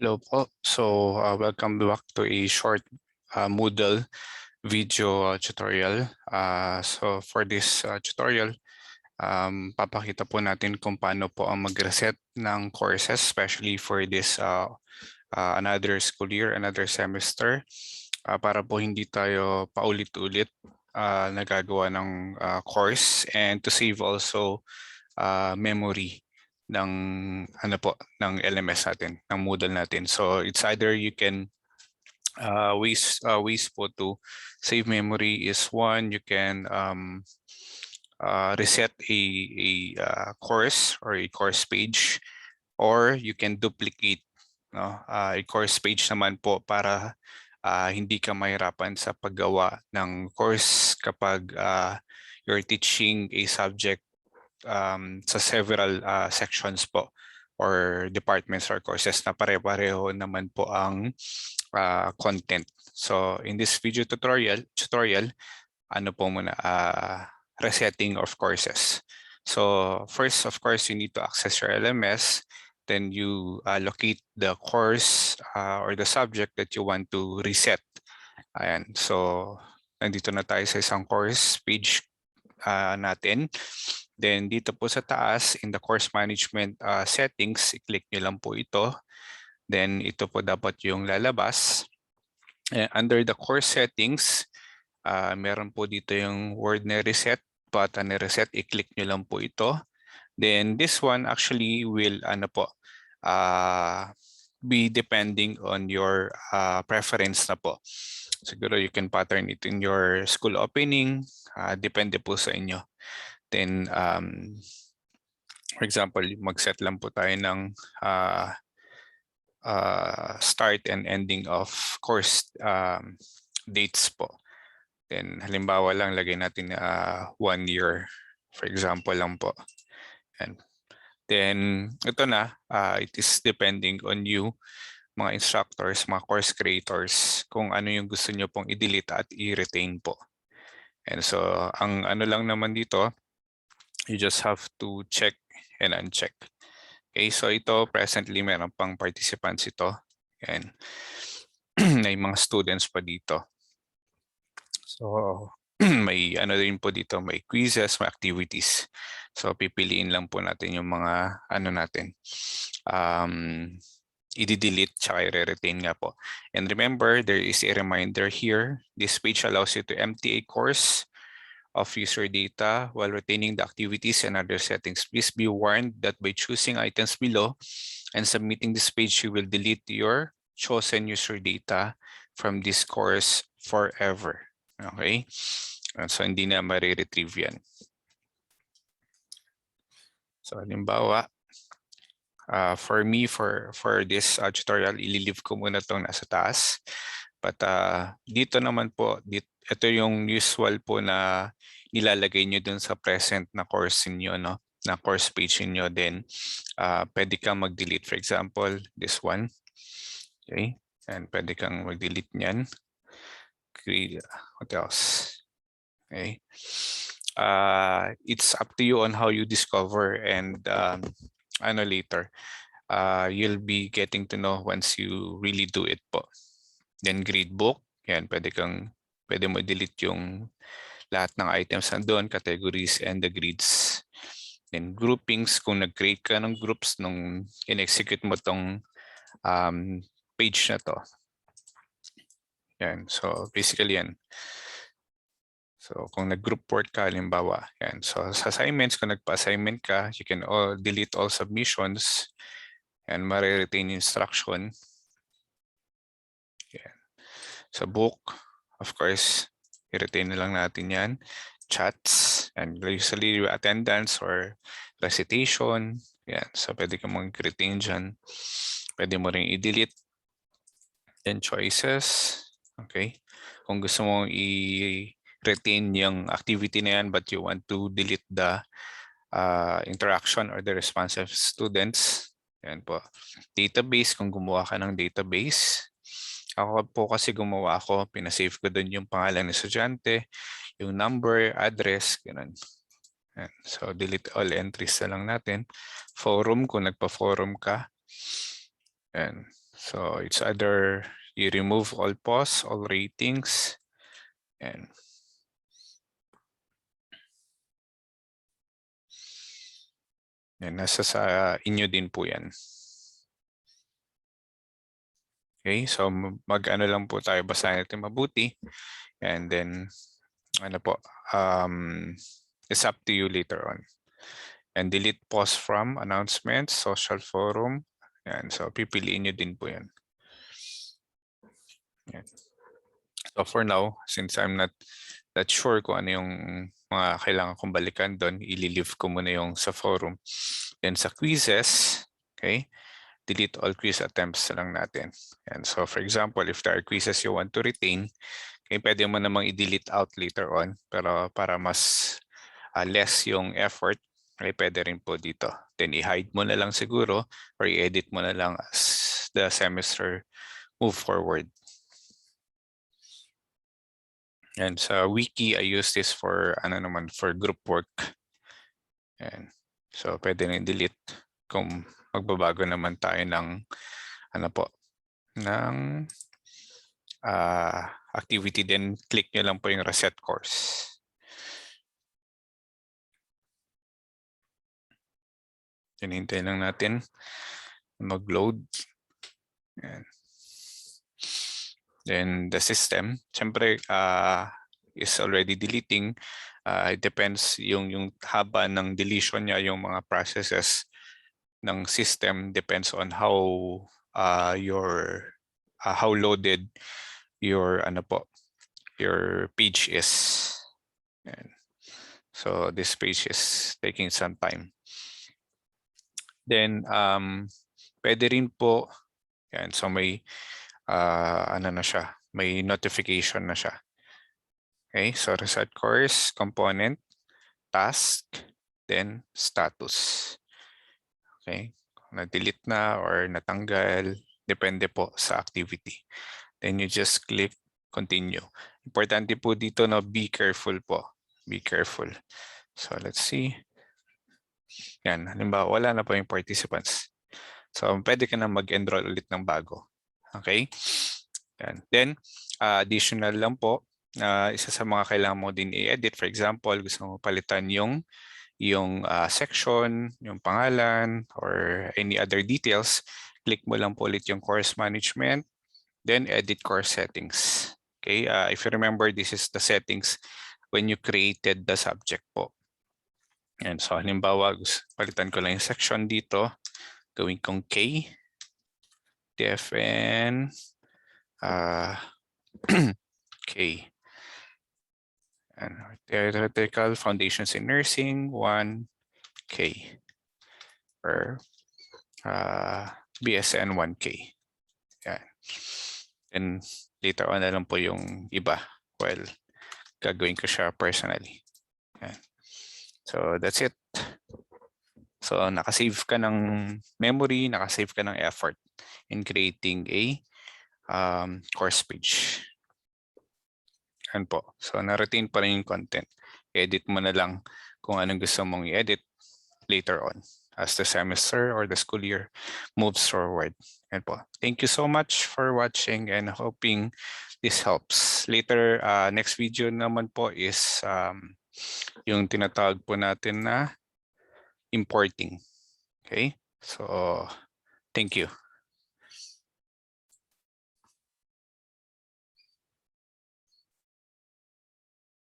Hello po. So, welcome back to a short Moodle video tutorial. So, for this tutorial, papakita po natin kung paano po ang mag-reset ng courses, especially for this another school year, another semester, para po hindi tayo paulit-ulit nagagawa ng course, and to save also memory ng ng LMS natin, ng Moodle natin. So it's either you can ways po to save memory is one, you can reset a course or a course page, or you can duplicate a course page naman po para hindi ka mahirapan sa paggawa ng course kapag you're teaching a subject sa several sections po or departments or courses na pare-pareho naman po ang content. So in this video tutorial ano po muna, resetting of courses. So first, of course, you need to access your LMS. Then you locate the course or the subject that you want to reset. Ayan. So nandito na tayo sa isang course page natin. Then dito po sa taas, in the course management settings, i-click nyo lang po ito. Then ito po dapat yung lalabas. Under the course settings, meron po dito yung word na reset, button na reset, i-click nyo lang po ito. Then this one actually will be depending on your preference na po. Siguro you can pattern it in your school opening, depende po sa inyo. Then, for example, mag-set lang po tayo ng start and ending of course dates po. Then, halimbawa lang, lagay natin 1 year, for example lang po. And then, ito na, it is depending on you, mga instructors, mga course creators, kung ano yung gusto nyo pong i-delete at i-retain po. And so, ang ano lang naman dito, you just have to check and uncheck. Okay, so ito presently meron pang participants ito. And may mga students pa dito. So may ano din po dito, may quizzes, may activities. So pipiliin lang po natin yung mga ano natin. I-delete tsaka i-retain nga po. And remember, there is a reminder here. This page allows you to empty a course of user data while retaining the activities and other settings. Please be warned that by choosing items below and submitting this page, you will delete your chosen user data from this course forever. Okay? So hindi na ma-retrieve yan. So halimbawa, for me, for this tutorial, ililive ko muna itong nasa taas. But dito naman po, ito yung usual po na nilalagay nyo dun sa present na course niyo, no? Na course page niyo. Then pwede kang mag-delete. For example, this one. Okay? And pwede kang mag-delete niyan. What else? Okay. It's up to you on how you discover, and later. You'll be getting to know once you really do it po. Then gradebook. Yan, pwede mo delete yung lahat ng items nandun, categories, and the grades. Then groupings, kung nag-create ka ng groups nung in-execute mo tong page na to. Yan, so basically yan. So kung nag-group work ka, halimbawa, yan. So sa assignments, kung nagpa-assignment ka, you can delete all submissions and ma-retain instruction. Yan. Sa book, of course, i-retain na lang natin yan. Chats, and usually attendance or recitation. Yan. So pwede ka mag-retain dyan. Pwede mo rin i-delete. Then choices. Okay. Kung gusto mong i-retain yung activity na yan but you want to delete the interaction or the response of students. Yan po. Database, kung gumawa ka ng database. Ako po kasi gumawa ako, pinasave ko doon yung pangalan ng estudyante, yung number, address, ganun. Yan. So delete all entries na lang natin. Forum, kung nagpa-forum ka. Yan. So it's either you remove all posts, all ratings, and nasa sa inyo din po yan. Okay, so mag-ano lang po tayo, basahin natin mabuti. And then, ano po, it's up to you later on. And delete post from announcements, social forum. Yan, so pipiliin nyo din po yan. Yan. So for now, since I'm not that sure kung ano yung mga kailangan kong balikan doon, ililive ko muna yung sa forum. Then sa quizzes, okay, delete all quiz attempts lang natin. And so for example, if there are quizzes you want to retain, okay, pwede mo namang i-delete out later on, pero para mas less yung effort, okay, pwede rin po dito. Then i-hide mo na lang siguro or i-edit mo na lang as the semester move forward. And sa wiki, I use this for for group work. And so pwede na delete kung magbabago naman tayo ng ng activity, then click nyo lang po yung reset course. Hinintay lang natin mag-load. Then the system, syempre is already deleting. It depends yung haba ng deletion niya, yung mga processes ng system depends on how how loaded your your page is. And so this page is taking some time. Then pwede rin po yan, so may na siya, may notification na siya. Okay, so reset course, component, task, then status. Okay, na-delete na or natanggal, depende po sa activity. Then you just click continue. Importante po dito na be careful po. Be careful. So let's see. Yan, halimbawa wala na po yung participants. So pwede ka na mag-enroll ulit ng bago. Okay? Yan. Then additional lang po, isa sa mga kailangan mo din i-edit. For example, gusto mo palitan yung section, yung pangalan, or any other details, click mo lang po ulit yung course management, then edit course settings. Okay, if you remember, this is the settings when you created the subject po. And so halimbawa, palitan ko lang yung section dito, gawin kong K, TFN, K. And theoretical foundations in nursing, 1K. Or BSN 1K. Yan. And later on na lang po yung iba. Well, gagawin ko siya personally. Yan. So that's it. So nakasave ka ng memory, nakasave ka ng effort in creating a course page. Yan po. So na-retain pa rin yung content. Edit mo na lang kung anong gusto mong i-edit later on as the semester or the school year moves forward. Yan po. Thank you so much for watching and hoping this helps. Later, next video naman po is yung tinatawag po natin na importing. Okay? So, thank you.